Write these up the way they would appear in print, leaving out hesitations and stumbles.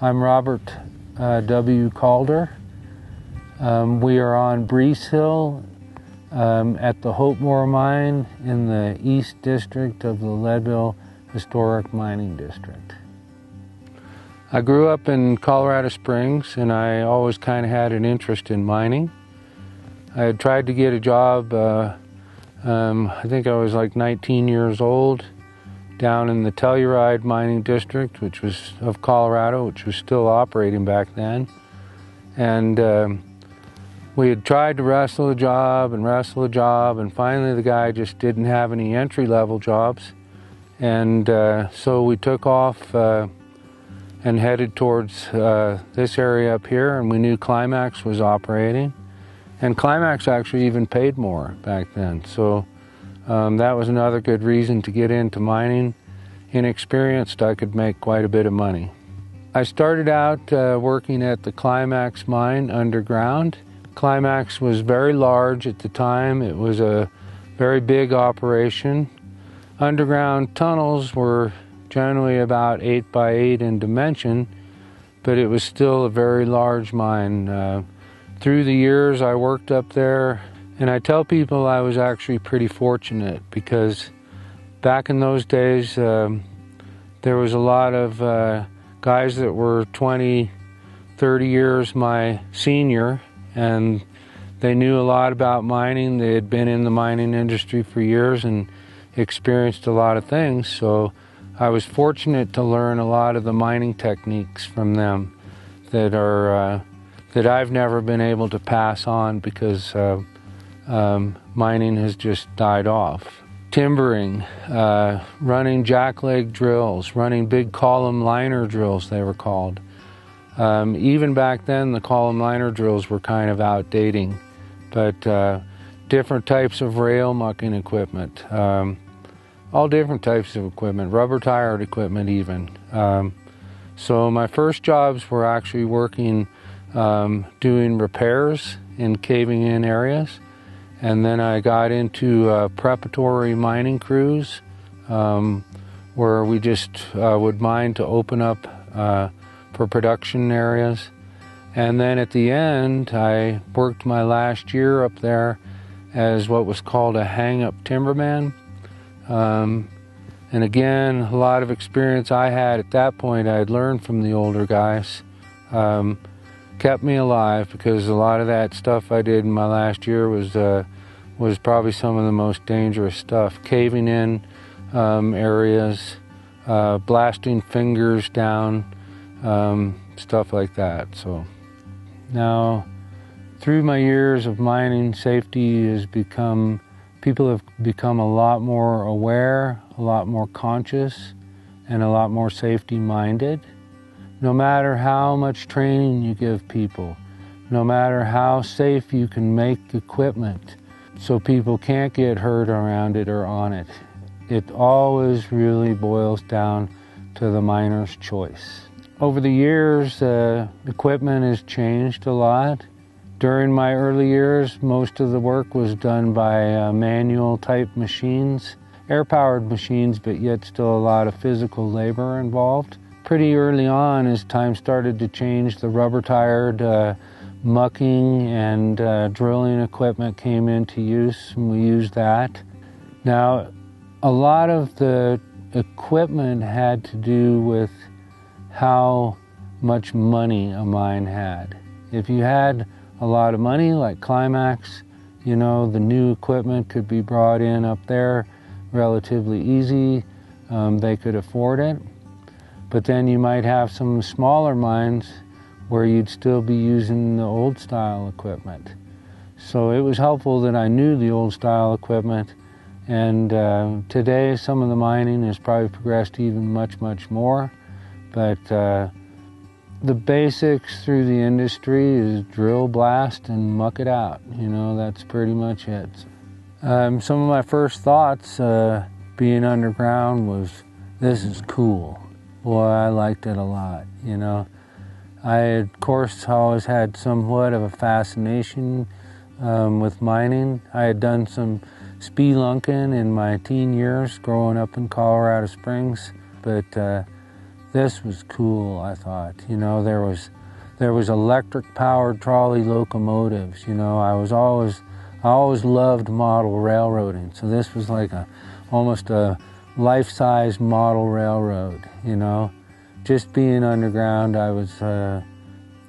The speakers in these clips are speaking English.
I'm Robert W. Calder. We are on Breese Hill at the Hopemore Mine in the East District of the Leadville Historic Mining District. I grew up in Colorado Springs, and I always kind of had an interest in mining. I had tried to get a job, I think I was like 19 years old, down in the Telluride Mining District, which was of Colorado, which was still operating back then. And we had tried to wrestle a job, and finally the guy just didn't have any entry-level jobs. And so we took off and headed towards this area up here, and we knew Climax was operating. And Climax actually even paid more back then. So that was another good reason to get into mining. Inexperienced, I could make quite a bit of money. I started out working at the Climax mine underground. Climax was very large at the time. It was a very big operation. Underground tunnels were generally about 8 by 8 in dimension, but it was still a very large mine. Through the years I worked up there, and I tell people I was actually pretty fortunate, because back in those days there was a lot of guys that were 20, 30 years my senior, and they knew a lot about mining. They had been in the mining industry for years and experienced a lot of things, so I was fortunate to learn a lot of the mining techniques from them that are that I've never been able to pass on, because mining has just died off. Timbering, running jackleg drills, running big column liner drills, they were called. Even back then the column liner drills were kind of outdating, but different types of rail mucking equipment, all different types of equipment, rubber tired equipment even. So my first jobs were actually working doing repairs in caving in areas, and then I got into preparatory mining crews where we just would mine to open up for production areas. And then at the end I worked my last year up there as what was called a hang-up timberman. And again, a lot of experience I had at that point I had learned from the older guys. Kept me alive, because a lot of that stuff I did in my last year was probably some of the most dangerous stuff. Caving in areas, blasting fingers down, stuff like that. So now, through my years of mining, safety has become, people have become a lot more aware, a lot more conscious, and a lot more safety minded. No matter how much training you give people, no matter how safe you can make equipment so people can't get hurt around it or on it, it always really boils down to the miner's choice. Over the years, equipment has changed a lot. During my early years, most of the work was done by manual type machines, air-powered machines, but yet still a lot of physical labor involved. Pretty early on, as time started to change, the rubber-tired mucking and drilling equipment came into use, and we used that. Now, a lot of the equipment had to do with how much money a mine had. If you had a lot of money, like Climax, you know, the new equipment could be brought in up there relatively easy. They could afford it. But then you might have some smaller mines where you'd still be using the old style equipment. So it was helpful that I knew the old style equipment, and today some of the mining has probably progressed even much, much more. But the basics through the industry is drill, blast, and muck it out. You know, that's pretty much it. Some of my first thoughts being underground was, this is cool. Boy, I liked it a lot, you know. I had, of course, always had somewhat of a fascination with mining. I had done some spelunking in my teen years growing up in Colorado Springs, but this was cool, I thought. You know, there was electric-powered trolley locomotives. You know, I always loved model railroading, so this was like almost a life-size model railroad. You know, just being underground, I was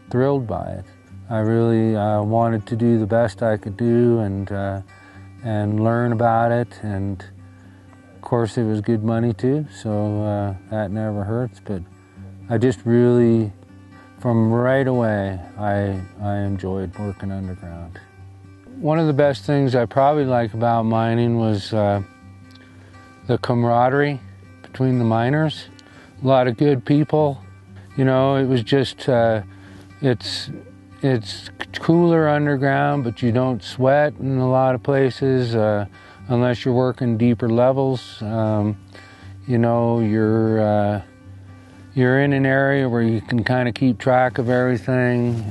thrilled by it. I really wanted to do the best I could do and learn about it, and of course it was good money too, so that never hurts. But I just really, from right away, I enjoyed working underground. One of the best things I probably like about mining was the camaraderie between the miners. A lot of good people. You know, it was just, it's cooler underground, but you don't sweat in a lot of places unless you're working deeper levels. You know, you're in an area where you can kind of keep track of everything.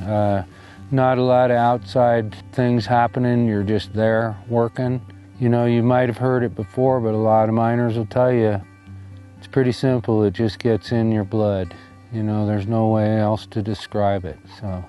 Not a lot of outside things happening. You're just there working. You know, you might have heard it before, but a lot of miners will tell you it's pretty simple. It just gets in your blood. You know, there's no way else to describe it. So